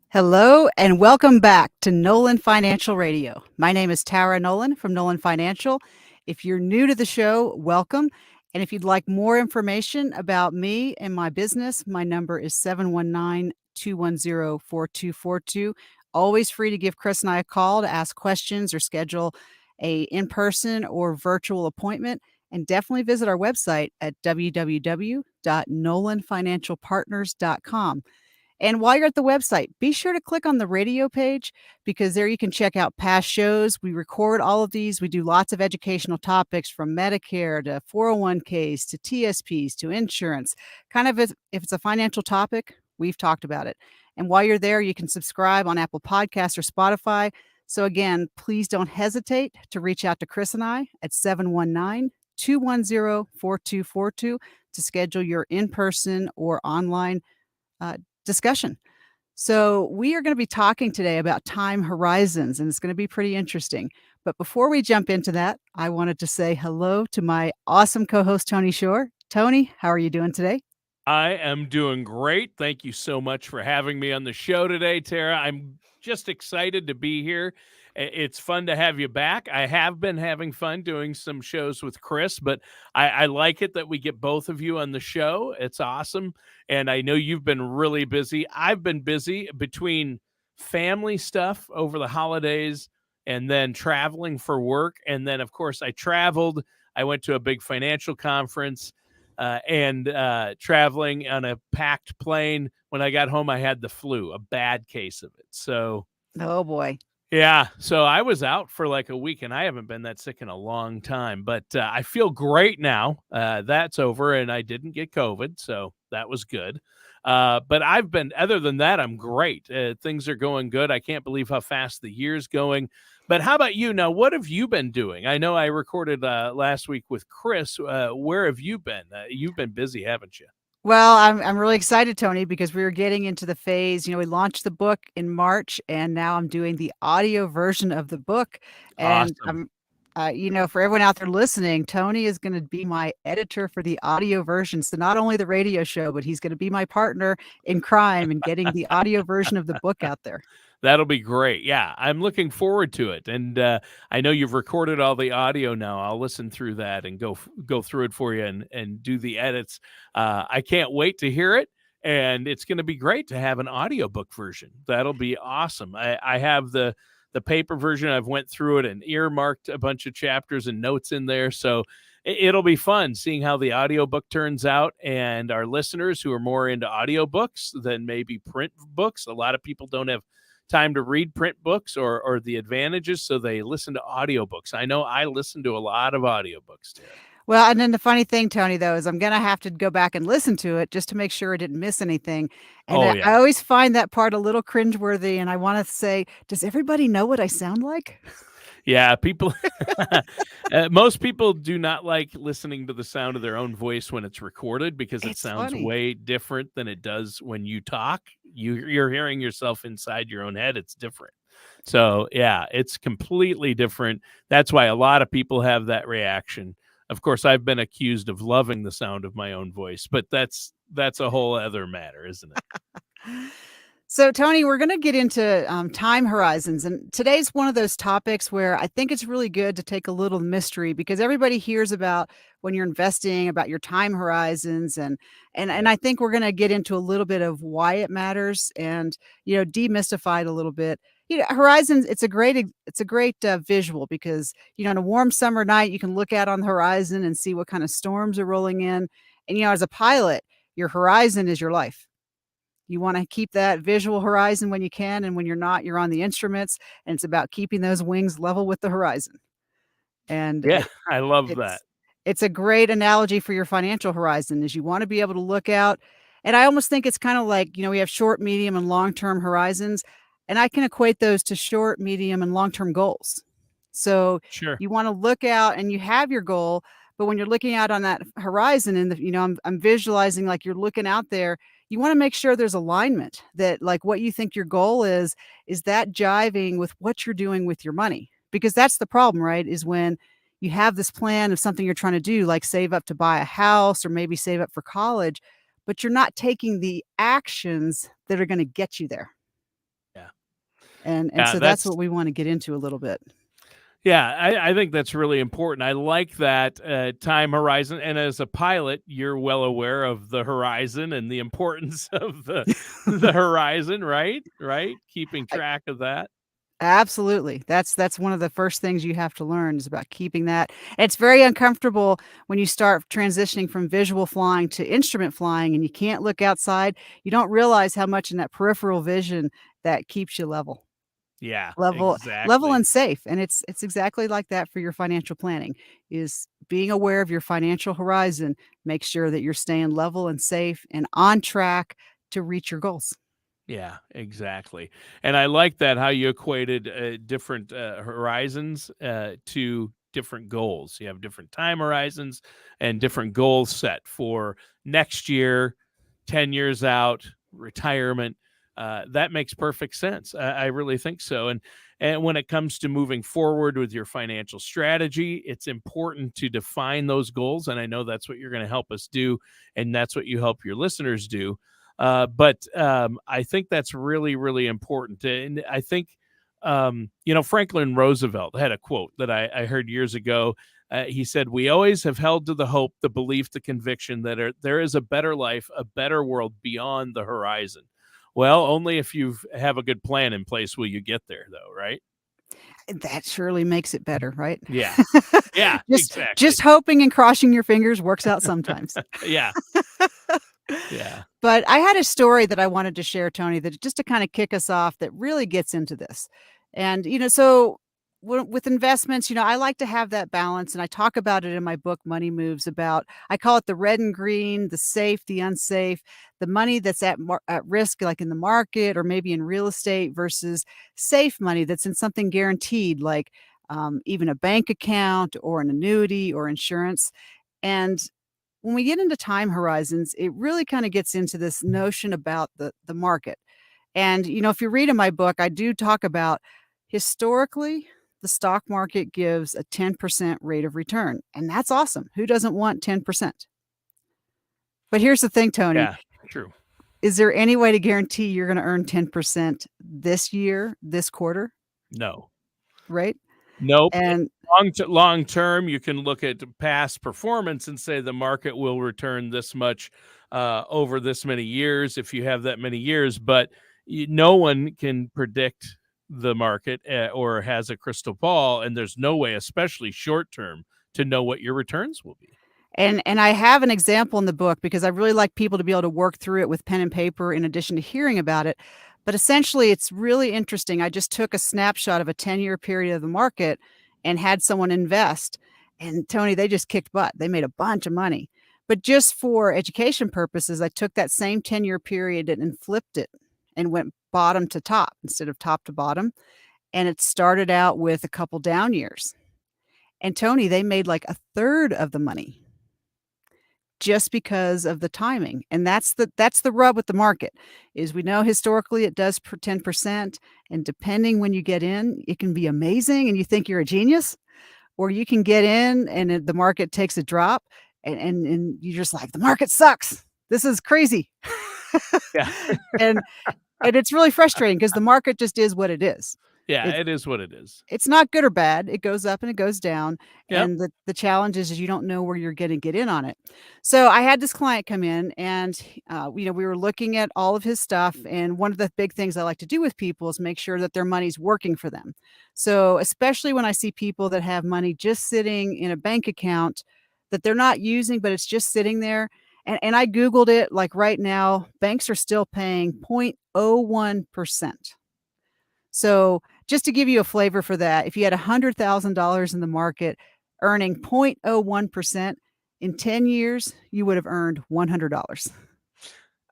Hello and welcome back to Nolan Financial Radio. My name is Tara Nolan from Nolan Financial. If you're new to the show, welcome. And if you'd like more information about me and my business, my number is 719-210-4242. Always free to give Chris and I a call to ask questions or schedule a in-person or virtual appointment. And definitely visit our website at www.nolanfinancialpartners.com. And while you're at the website, be sure to click on the radio page because there you can check out past shows. We record all of these. We do lots of educational topics from Medicare to 401ks to TSPs to insurance. Kind of if it's a financial topic, we've talked about it. And while you're there, you can subscribe on Apple Podcasts or Spotify. So again, please don't hesitate to reach out to Chris and I at 719-210-4242 to schedule your in-person or online discussion. So we are going to be talking today about time horizons, and it's going to be pretty interesting. But before we jump into that, I wanted to say hello to my awesome co-host, Tony Shore. Tony, how are you doing today? I am doing great. Thank you so much for having me on the show today, Tara. I'm just excited to be here. It's fun to have you back. I have been having fun doing some shows with Chris, but I like it that we get both of you on the show. It's awesome. And I know you've been really busy. I've been busy between family stuff over the holidays and then traveling for work. And then, of course, I traveled. I went to a big financial conference and traveling on a packed plane. When I got home, I had the flu, a bad case of it. So, Oh boy. yeah, so I was out for like a week, and I haven't been that sick in a long time. But I feel great now. That's over, and I didn't get COVID, so that was good. But other than that, I'm great. Things are going good. I can't believe how fast the year's going. But how about you now? What have you been doing? I know I recorded last week with Chris. Where have you been? You've been busy, haven't you? Well, I'm really excited, Tony, because we are getting into the phase. We launched the book in March, and now I'm doing the audio version of the book. And Awesome. for everyone out there listening, Tony is going to be my editor for the audio version. So not only the radio show, but he's going to be my partner in crime in getting the audio version of the book out there. That'll be great. Yeah, I'm looking forward to it. And I know you've recorded all the audio now. I'll listen through that and go through it for you and do the edits. I can't wait to hear it. And it's going to be great to have an audiobook version. That'll be awesome. I have the paper version. I've went through it and earmarked a bunch of chapters and notes in there. So it'll be fun seeing how the audiobook turns out, and our listeners who are more into audiobooks than maybe print books. A lot of people don't have time to read print books or the advantages, so they listen to audiobooks. I know I listen to a lot of audiobooks, Tara. Well, and then the funny thing, Tony, though, is I'm going to have to go back and listen to it just to make sure I didn't miss anything. And Oh, I yeah. always find that part a little cringeworthy. And I want to say, does everybody know what I sound like? Yeah, people most people do not like listening to the sound of their own voice when it's recorded because it It's sounds funny. way different than it does when you talk. You're hearing yourself inside your own head. It's different. So, yeah, it's completely different. That's why a lot of people have that reaction. Of course, I've been accused of loving the sound of my own voice, but that's a whole other matter, isn't it? So, Tony, we're going to get into time horizons. And today's one of those topics where I think it's really good to take a little mystery because everybody hears about when you're investing, about your time horizons. And I think we're going to get into a little bit of why it matters and, demystify it a little bit. Horizons, it's a great visual because, on a warm summer night, you can look out on the horizon and see what kind of storms are rolling in. And, as a pilot, your horizon is your life. You wanna keep that visual horizon when you can, and when you're not, you're on the instruments, and it's about keeping those wings level with the horizon. And Yeah, I love that. it's a great analogy for your financial horizon is you wanna be able to look out, and I almost think it's kinda like, we have short, medium, and long-term horizons, and I can equate those to short, medium, and long-term goals. So, Sure. you wanna look out and you have your goal, but when you're looking out on that horizon and I'm visualizing like you're looking out there, you wanna make sure there's alignment that, like, what you think your goal is that jiving with what you're doing with your money? Because that's the problem, right? Is when you have this plan of something you're trying to do, like save up to buy a house or maybe save up for college, but you're not taking the actions that are gonna get you there. And Yeah, so that's what we want to get into a little bit. yeah, I think that's really important. I like that time horizon. And as a pilot, you're well aware of the horizon and the importance of the horizon, right? Right? Keeping track of that. Absolutely. That's one of the first things you have to learn is about keeping that. It's very uncomfortable when you start transitioning from visual flying to instrument flying and you can't look outside. You don't realize how much in that peripheral vision that keeps you Yeah, level exactly. and safe. And it's exactly like that for your financial planning is being aware of your financial horizon. Make sure that you're staying level and safe and on track to reach your goals. Yeah, exactly. And I like that how you equated different horizons to different goals. You have different time horizons and different goals set for next year, 10 years out, retirement. That makes perfect sense. I really think so. And when it comes to moving forward with your financial strategy, it's important to define those goals. And I know that's what you're going to help us do. And that's what you help your listeners do. But I think that's really, really important. And I think, Franklin Roosevelt had a quote that I heard years ago. He said, "We always have held to the hope, the belief, the conviction that there is a better life, a better world beyond the horizon." Well, only if you have a good plan in place will you get there, though, right? That surely makes it better, right? Yeah. Yeah, Just exactly. hoping and crossing your fingers works out sometimes. Yeah. Yeah. But I had a story that I wanted to share, Tony, that just to kinda kick us off that really gets into this. And, so with investments, I like to have that balance, and I talk about it in my book, Money Moves, about I call it the red and green, the safe, the unsafe, the money that's at risk, like in the market or maybe in real estate versus safe money that's in something guaranteed, like, even a bank account or an annuity or insurance. And when we get into time horizons, it really kinda gets into this notion about the market. And, if you read in my book, I do talk about historically, the stock market gives a 10% rate of return, and that's awesome. Who doesn't want 10%? But here's the thing, Tony, Yeah. True. is there any way to guarantee you're gonna earn 10% this year, this quarter, No. right? Nope. And Long term, you can look at past performance and say the market will return this much over this many years if you have that many years, but no one can predict the market or has a crystal ball, and there's no way, especially short term, to know what your returns will be. and I have an example in the book because I really like people to be able to work through it with pen and paper in addition to hearing about it. But essentially, it's really interesting. I just took a snapshot of a 10-year period of the market and had someone invest. And Tony, they just kicked butt. They made a bunch of money. But just for education purposes, I took that same 10-year period and flipped it and went bottom to top instead of top to bottom. And it started out with a couple down years. And Tony, they made like a third of the money just because of the timing, and that's the rub with the market, is we know historically it does 10%, and depending when you get in, it can be amazing and you think you're a genius, or you can get in and the market takes a drop and you're just like, "The market sucks. This is crazy." Yeah. And it's really frustrating because the market just is what it is. Yeah, It's it is what it is. it's not good or bad. It goes up and it goes down, Yep. and the challenge is you don't know where you're gonna get in on it. So, I had this client come in and, we were looking at all of his stuff, and one of the big things I like to do with people is make sure that their money's working for them. So, especially when I see people that have money just sitting in a bank account that they're not using, but it's just sitting there, and I Googled it, like, right now, banks are still paying 0.01%. So, just to give you a flavor for that, if you had $100,000 in the market earning 0.01%, in 10 years, you would have earned $100.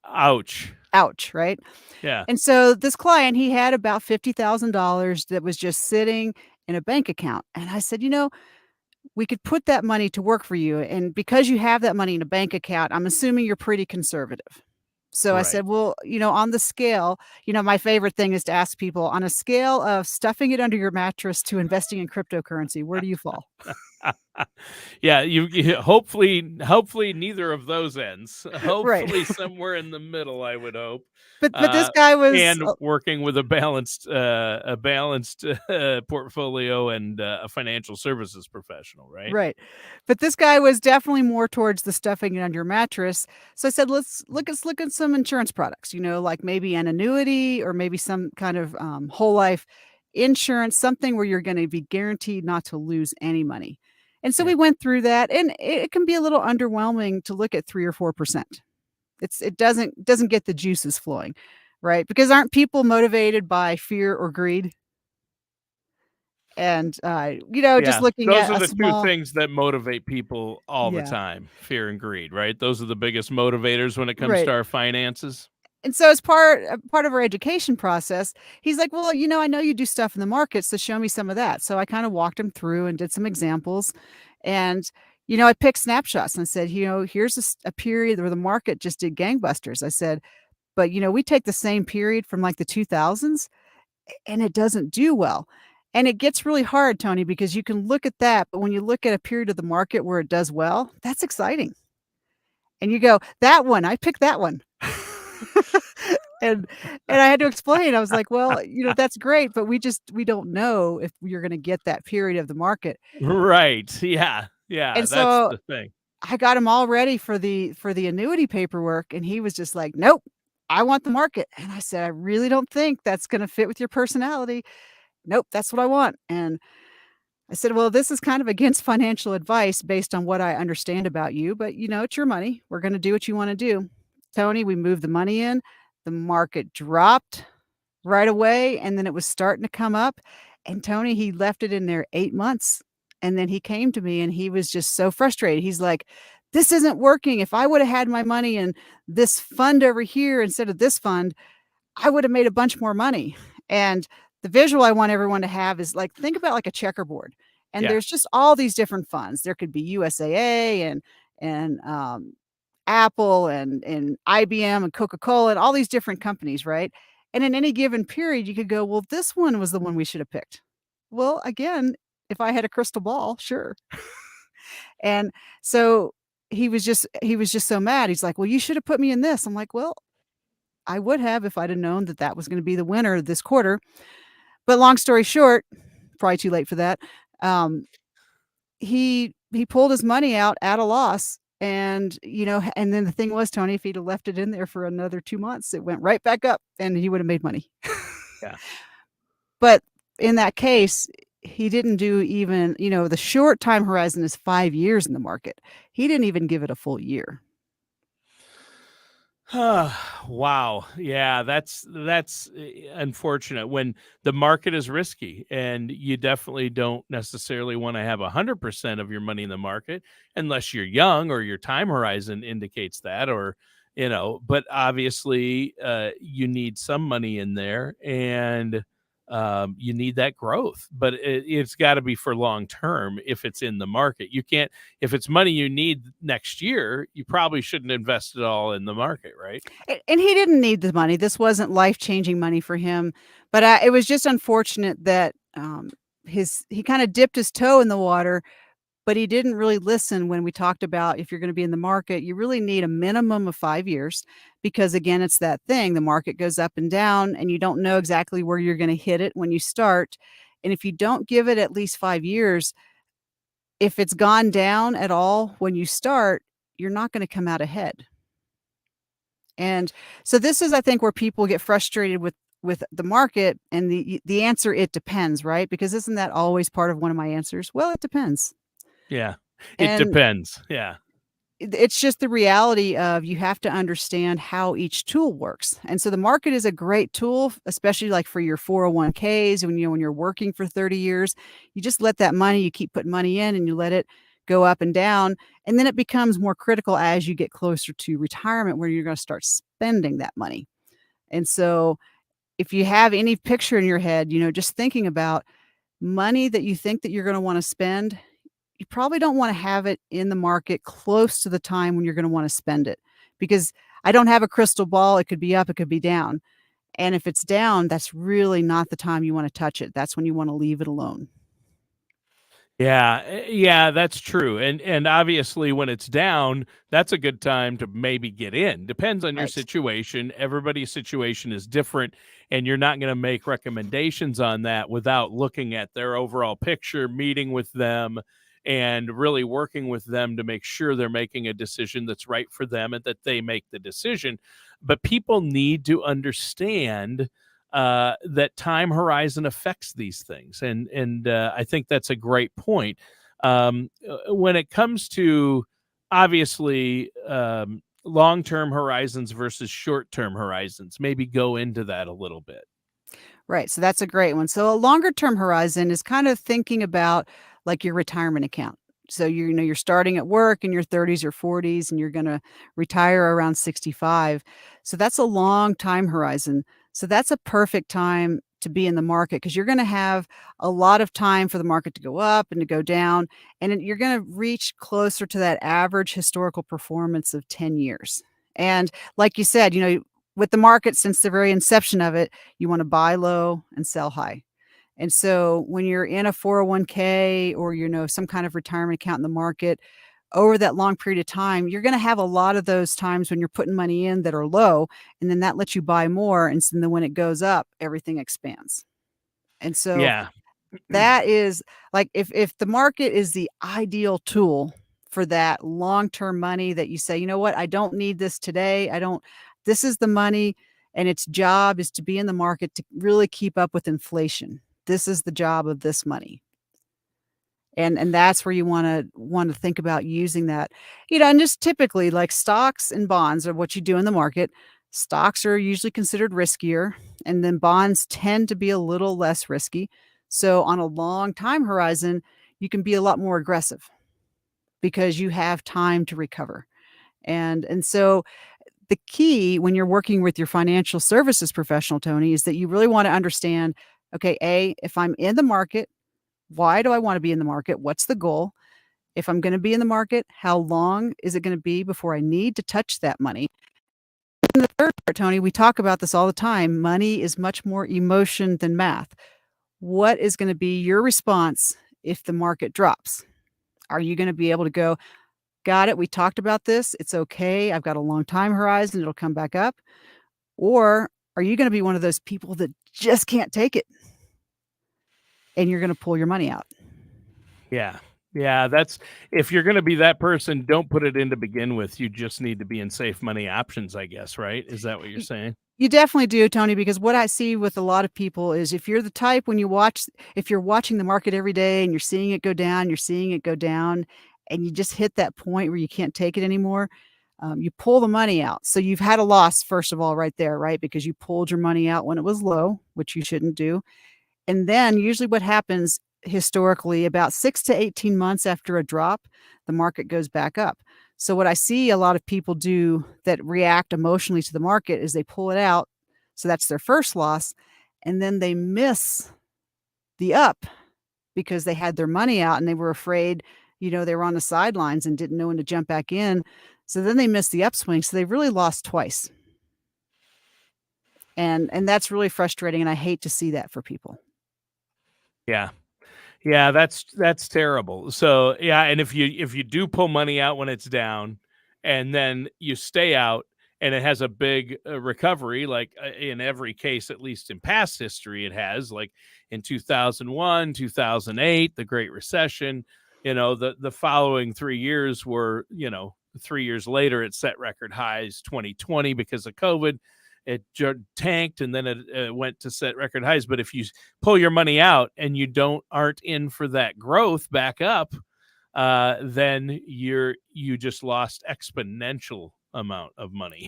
Ouch. Ouch, right? Yeah. And so this client, he had about $50,000 that was just sitting in a bank account. And I said, we could put that money to work for you. And because you have that money in a bank account, I'm assuming you're pretty conservative. So I Right. said, well, on the scale, my favorite thing is to ask people on a scale of stuffing it under your mattress to investing in cryptocurrency, where do you fall? Yeah, hopefully neither of those ends. Right. Hopefully somewhere in the middle, I would hope. But this guy was And working with a balanced portfolio and a financial services professional, right? right. But this guy was definitely more towards the stuffing it under your mattress. So I said, let's look at some insurance products, like maybe an annuity or maybe some kind of whole life insurance, something where you're going to be guaranteed not to lose any money. And so Yeah. we went through that, and it can be a little underwhelming to look at 3 or 4%. It doesn't get the juices flowing, right? Because aren't people motivated by fear or greed? And just Yeah, looking those at are a the 2 small. things that motivate people all the Yeah, time, fear and greed, right? Those are the biggest motivators when it comes to right. our finances. And so as part of our education process, he's like, "Well, I know you do stuff in the market, so show me some of that." So I kind of walked him through and did some examples. And I picked snapshots and said, "Here's a period where the market just did gangbusters." I said, "But we take the same period from like the 2000s and it doesn't do well." And it gets really hard, Tony, because you can look at that, but when you look at a period of the market where it does well, that's exciting. And you go, "That one, I picked that one." And and I had to explain, I was like, "Well, that's great, but we don't know if you're gonna get that period of the market." Right, yeah, And that's so the thing. I got him all ready for the annuity paperwork, and he was just like, "Nope, I want the market." And I said, "I really don't think that's gonna fit with your personality." "Nope, that's what I want." And I said, "Well, this is kind of against financial advice based on what I understand about you, but, it's your money. We're gonna do what you wanna do." Tony, we moved the money in, the market dropped right away, and then it was starting to come up, and Tony, he left it in there 8 months, and then he came to me, and he was just so frustrated. He's like, "This isn't working. If I woulda had my money in this fund over here instead of this fund, I woulda made a bunch more money." And the visual I want everyone to have is, like, think about like a checkerboard, and Yeah. there's just all these different funds. There could be USAA and Apple and IBM and Coca-Cola and all these different companies, right? And in any given period, you could go, "Well, this one was the one we should have picked." Well, again, if I had a crystal ball, sure. And so he was just so mad. He's like, "Well, you should have put me in this." I'm like, "Well, I would have if I'd have known that that was gonna be the winner this quarter." But long story short, probably too late for that, um, he pulled his money out at a loss, and, and then the thing was, Tony, if he'd have left it in there for another 2 months, it went right back up, and he would have made money. Yeah. But in that case, he didn't do even the short time horizon is 5 years in the market. He didn't even give it a full year. Wow. Yeah, that's unfortunate when the market is risky and you definitely don't necessarily want to have 100% of your money in the market unless you're young or your time horizon indicates that or but obviously you need some money in there and you need that growth, but it's got to be for long term if it's in the market. You can't if it's money you need next year, you probably shouldn't invest it all in the market, right? And he didn't need the money. This wasn't life-changing money for him, but, it was just unfortunate that, his he kinda dipped his toe in the water, but he didn't really listen when we talked about if you're gonna be in the market, you really need a minimum of 5 years because, again, it's that thing, the market goes up and down, and you don't know exactly where you're gonna hit it when you start, and if you don't give it at least 5 years, if it's gone down at all when you start, you're not gonna come out ahead. And so this is, I think, where people get frustrated with the market and the answer, "It depends," right? Because isn't that always part of one of my answers? Well, it depends. Yeah. It And depends. Yeah. it's just the reality of you have to understand how each tool works. And so the market is a great tool, especially like for your 401ks when you're working for 30 years. You just let that money, you keep putting money in and you let it go up and down. And then it becomes more critical as you get closer to retirement where you're going to start spending that money. And so if you have any picture in your head, just thinking about money that you think that you're gonna wanna spend, you probably don't wanna have it in the market close to the time when you're gonna wanna spend it, because I don't have a crystal ball, it could be up, it could be down, and if it's down, that's really not the time you wanna touch it, that's when you wanna leave it alone. Yeah, yeah, that's true, and obviously when it's down, that's a good time to maybe get in. Depends on your Right. situation. Everybody's situation is different, and you're not gonna make recommendations on that without looking at their overall picture, meeting with them, and really working with them to make sure they're making a decision that's right for them and that they make the decision. But people need to understand that time horizon affects these things, and I think that's a great point. When it comes to obviously long term horizons versus short term horizons, maybe go into that a little bit. Right, so that's a great one. So a longer term horizon is kind of thinking about like your retirement account. So you're starting at work in your 30s or 40s and you're going to retire around 65. So that's a long time horizon. So that's a perfect time to be in the market because you're going to have a lot of time for the market to go up and to go down, and you're going to reach closer to that average historical performance of 10 years. And like you said, with the market since the very inception of it, you wanna buy low and sell high. And so when you're in a 401k or, some kind of retirement account in the market, over that long period of time, you're gonna have a lot of those times when you're putting money in that are low, and then that lets you buy more, and so then when it goes up, everything expands. And so Yeah. that is like if the market is the ideal tool for that long-term money that you say, "You know what? I don't need this today. I don't this is the money and its job is to be in the market to really keep up with inflation. This is the job of this money." And that's where you wanna think about using that. And just typically, like, stocks and bonds are what you do in the market. Stocks are usually considered riskier, and then bonds tend to be a little less risky. So, on a long time horizon, you can be a lot more aggressive because you have time to recover. And so the key when you're working with your financial services professional, Tony, is that you really wanna understand, okay, A, if I'm in the market, why do I wanna be in the market? What's the goal? If I'm gonna be in the market, how long is it gonna be before I need to touch that money? And the third part, Tony, we talk about this all the time. Money is much more emotion than math. What is gonna be your response if the market drops? Are you gonna be able to go, "Got it, we talked about this, it's okay, I've got a long time horizon, it'll come back up," or are you gonna be one of those people that just can't take it and you're gonna pull your money out? Yeah. Yeah, that's if you're gonna be that person, don't put it in to begin with. You just need to be in safe money options, I guess, right? Is that what you're Y saying? You definitely do, Tony, because what I see with a lot of people is if you're the type if you're watching the market every day and you're seeing it go down, you're seeing it go down, and you just hit that point where you can't take it anymore, you pull the money out. So you've had a loss, first of all, right there, right? Because you pulled your money out when it was low, which you shouldn't do. And then usually what happens historically, about 6 to 18 months after a drop, the market goes back up. So what I see a lot of people do that react emotionally to the market is they pull it out, so that's their first loss, and then they miss the up because they had their money out and they were afraid, they were on the sidelines and didn't know when to jump back in. So then they missed the upswing, so they've really lost twice. And that's really frustrating, and I hate to see that for people. Yeah. Yeah, that's terrible. So, yeah, and if you do pull money out when it's down and then you stay out and it has a big recovery, like in every case, at least in past history, it has, like in 2001, 2008, the Great Recession, the following 3 years were, 3 years later, it set record highs. 2020 because of COVID, it tanked and then it went to set record highs. But if you pull your money out and you aren't in for that growth back up, then you just lost exponential amount of money.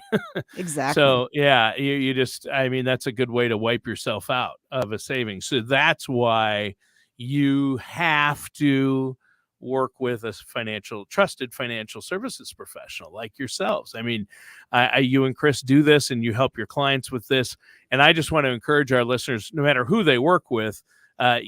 Exactly. So yeah, you just I mean that's a good way to wipe yourself out of a savings. So that's why you have to work with a trusted financial services professional like yourselves. I mean, you and Chris do this and you help your clients with this. And I just want to encourage our listeners, no matter who they work with,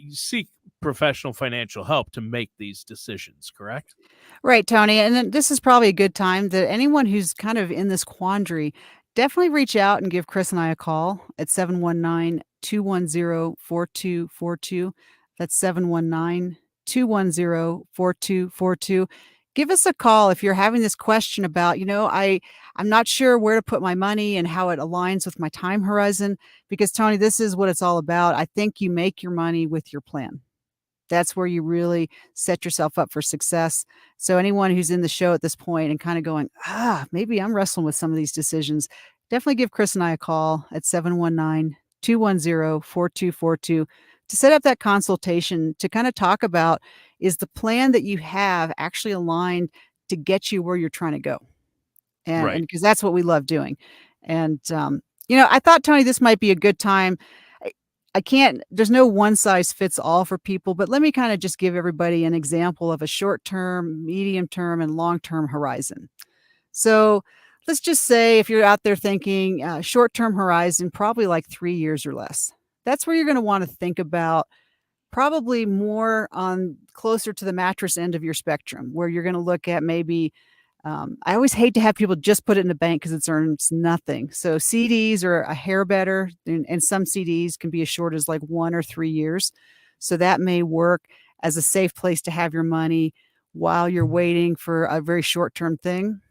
seek professional financial help to make these decisions, correct? Right, Tony, and then this is probably a good time that anyone who's kind of in this quandary, definitely reach out and give Chris and I a call at 719-210-4242. That's 719 210-4242. Give us a call if you're having this question about, I'm not sure where to put my money and how it aligns with my time horizon, because Tony, this is what it's all about. I think you make your money with your plan. That's where you really set yourself up for success. So anyone who's in the show at this point and kind of going, maybe I'm wrestling with some of these decisions, definitely give Chris and I a call at 719-210-4242 to set up that consultation to kind of talk about, is the plan that you have actually aligned to get you where you're trying to go? And Right. because that's what we love doing. And, I thought, Tony, this might be a good time. I I can't there's no one size fits all for people, but let me kinda just give everybody an example of a short-term, medium-term, and long-term horizon. So, let's just say if you're out there thinking, short-term horizon, probably like 3 years or less. That's where you're gonna wanna think about probably more on closer to the mattress end of your spectrum, where you're gonna look at maybe, I always hate to have people just put it in the bank because it earns nothing. So CDs are a hair better, and some CDs can be as short as like 1 or 3 years. So that may work as a safe place to have your money while you're waiting for a very short-term thing.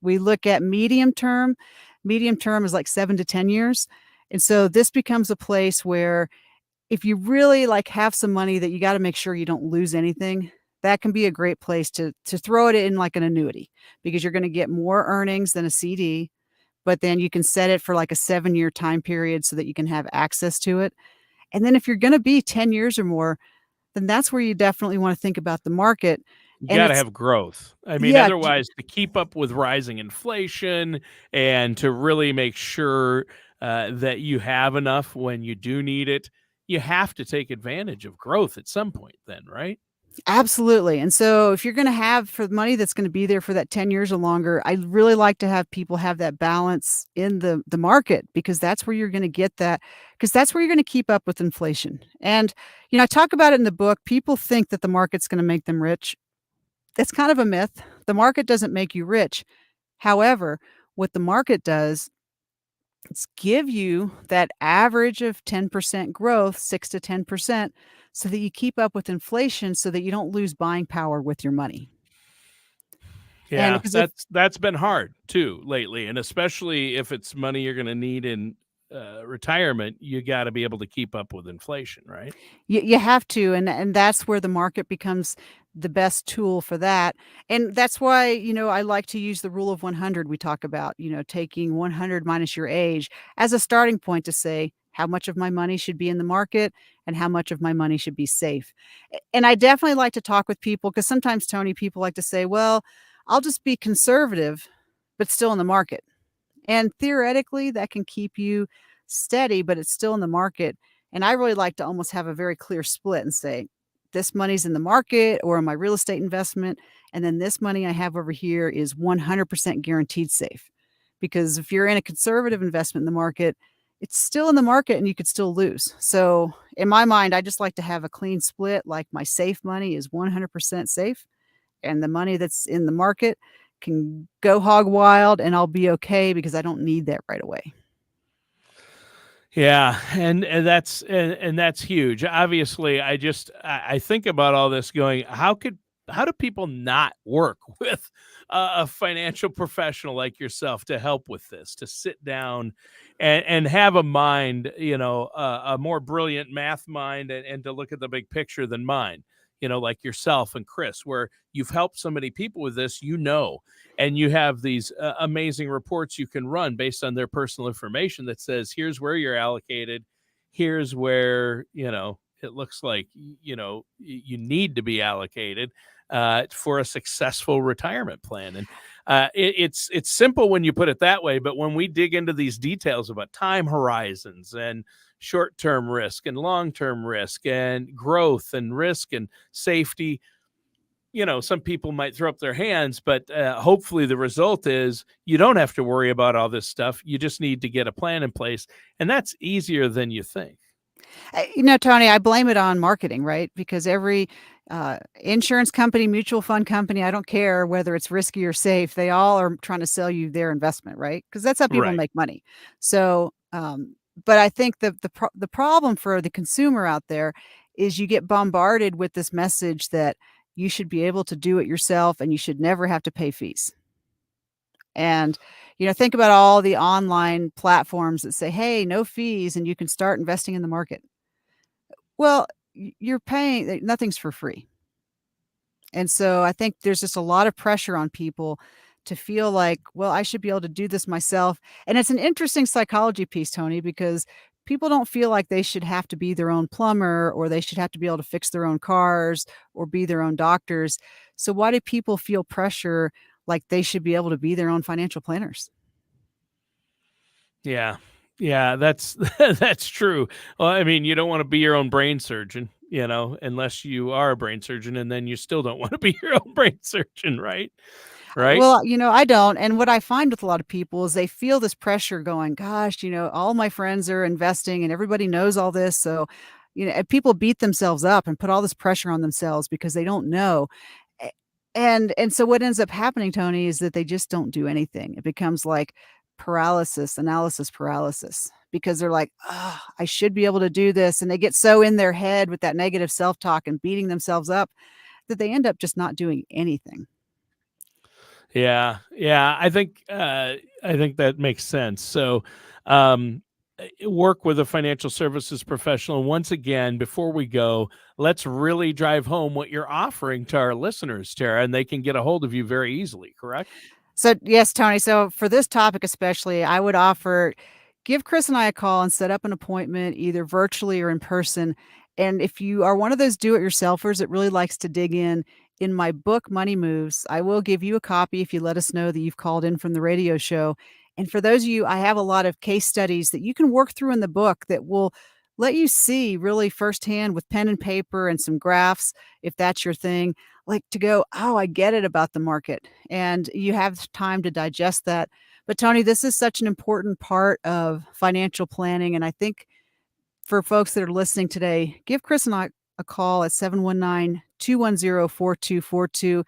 We look at medium term. Medium term is like 7 to 10 years. And so this becomes a place where if you really, like, have some money that you gotta make sure you don't lose anything, that can be a great place to throw it in like an annuity, because you're gonna get more earnings than a CD, but then you can set it for like a 7-year time period so that you can have access to it. And then if you're gonna be 10 years or more, then that's where you definitely wanna think about the market. You And gotta it's have growth. I mean, yeah, otherwise, to keep up with rising inflation and to really make sure, that you have enough when you do need it, you have to take advantage of growth at some point then, right? absolutely. And so if you're gonna have for the money that's gonna be there for that 10 years or longer, I really like to have people have that balance in the market, because that's where you're gonna get that, because that's where you're gonna keep up with inflation. And, I talk about it in the book. People think that the market's gonna make them rich. That's kind of a myth. The market doesn't make you rich. However, what the market does, it's give you that average of 10% growth, 6 to 10%, so that you keep up with inflation so that you don't lose buying power with your money. And Yeah, because if that's been hard too lately, and especially if it's money you're gonna need in, retirement, you gotta be able to keep up with inflation, right? you have to, and that's where the market becomes the best tool for that. And that's why, I like to use the rule of 100 we talk about, taking 100 minus your age as a starting point to say how much of my money should be in the market and how much of my money should be safe. And I definitely like to talk with people, because sometimes, Tony, people like to say, "Well, I'll just be conservative, but still in the market." And theoretically, that can keep you steady, but it's still in the market. And I really like to almost have a very clear split and say, this money's in the market or in my real estate investment. And then this money I have over here is 100% guaranteed safe. Because if you're in a conservative investment in the market, it's still in the market and you could still lose. So in my mind, I just like to have a clean split. Like, my safe money is 100% safe, and the money that's in the market can go hog wild and I'll be okay because I don't need that right away. Yeah, and that's huge. Obviously, I think about all this going, how do people not work with a financial professional like yourself to help with this, to sit down and have a mind, a more brilliant math mind, and to look at the big picture than mine, like yourself and Chris, where you've helped so many people with this, and you have these amazing reports you can run based on their personal information that says, here's where you're allocated, here's where it looks like you need to be allocated for a successful retirement plan. And it's simple when you put it that way, but when we dig into these details about time horizons and short-term risk and long-term risk and growth and risk and safety, some people might throw up their hands, but hopefully the result is you don't have to worry about all this stuff. You just need to get a plan in place, and that's easier than you think. Tony, I blame it on marketing, right? Because every insurance company, mutual fund company, I don't care whether it's risky or safe, they all are trying to sell you their investment, right? Because that's how people Right. make money. So, but I think the problem for the consumer out there is you get bombarded with this message that you should be able to do it yourself and you should never have to pay fees. And, think about all the online platforms that say, "Hey, no fees, and you can start investing in the market." Well, you're paying, nothing's for free. And so I think there's just a lot of pressure on people to feel like, well, I should be able to do this myself. And it's an interesting psychology piece, Tony, because people don't feel like they should have to be their own plumber or they should have to be able to fix their own cars or be their own doctors. So why do people feel pressure like they should be able to be their own financial planners? Yeah. Yeah, that's that's true. Well, I mean, you don't want to be your own brain surgeon, unless you are a brain surgeon, and then you still don't want to be your own brain surgeon, right? Right? Well, I don't. And what I find with a lot of people is they feel this pressure going, gosh, all my friends are investing and everybody knows all this. So, and people beat themselves up and put all this pressure on themselves because they don't know. A- and so what ends up happening, Tony, is that they just don't do anything. It becomes like analysis paralysis, because they're like, oh, I should be able to do this. And they get so in their head with that negative self-talk and beating themselves up that they end up just not doing anything. Yeah, yeah. I think that makes sense. So, um, work with a financial services professional. Once again, before we go, let's really drive home what you're offering to our listeners, Tara, and they can get a hold of you very easily. Correct? So, yes, Tony. So, for this topic especially, I would offer, give Chris and I a call and set up an appointment either virtually or in person. And if you are one of those do-it-yourselfers that really likes to dig in my book, Money Moves, I will give you a copy if you let us know that you've called in from the radio show. And for those of you, I have a lot of case studies that you can work through in the book that will let you see really firsthand with pen and paper and some graphs, if that's your thing, like to go, oh, I get it about the market. And you have time to digest that. But Tony, this is such an important part of financial planning. And I think for folks that are listening today, give Chris and I a call at 719-210-4242.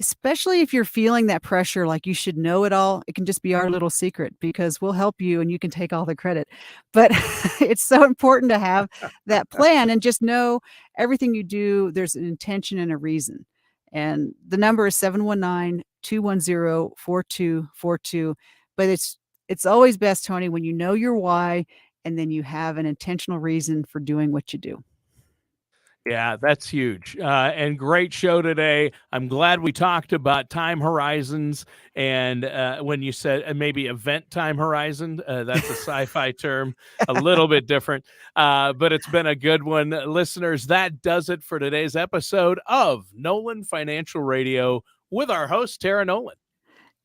Especially if you're feeling that pressure, like you should know it all. It can just be our little secret because we'll help you and you can take all the credit. But it's so important to have that plan and just know everything you do, there's an intention and a reason. And the number is 719-210-4242. But it's always best, Tony, when you know your why and then you have an intentional reason for doing what you do. Yeah, that's huge. And great show today. I'm glad we talked about time horizons. And when you said maybe event time horizon, that's a sci-fi term, a little bit different. But it's been a good one. Listeners, that does it for today's episode of Nolan Financial Radio with our host, Tara Nolan.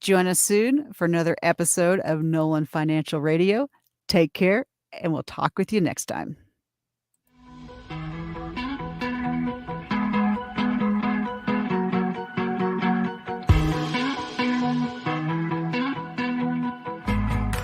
Join us soon for another episode of Nolan Financial Radio. Take care, and we'll talk with you next time.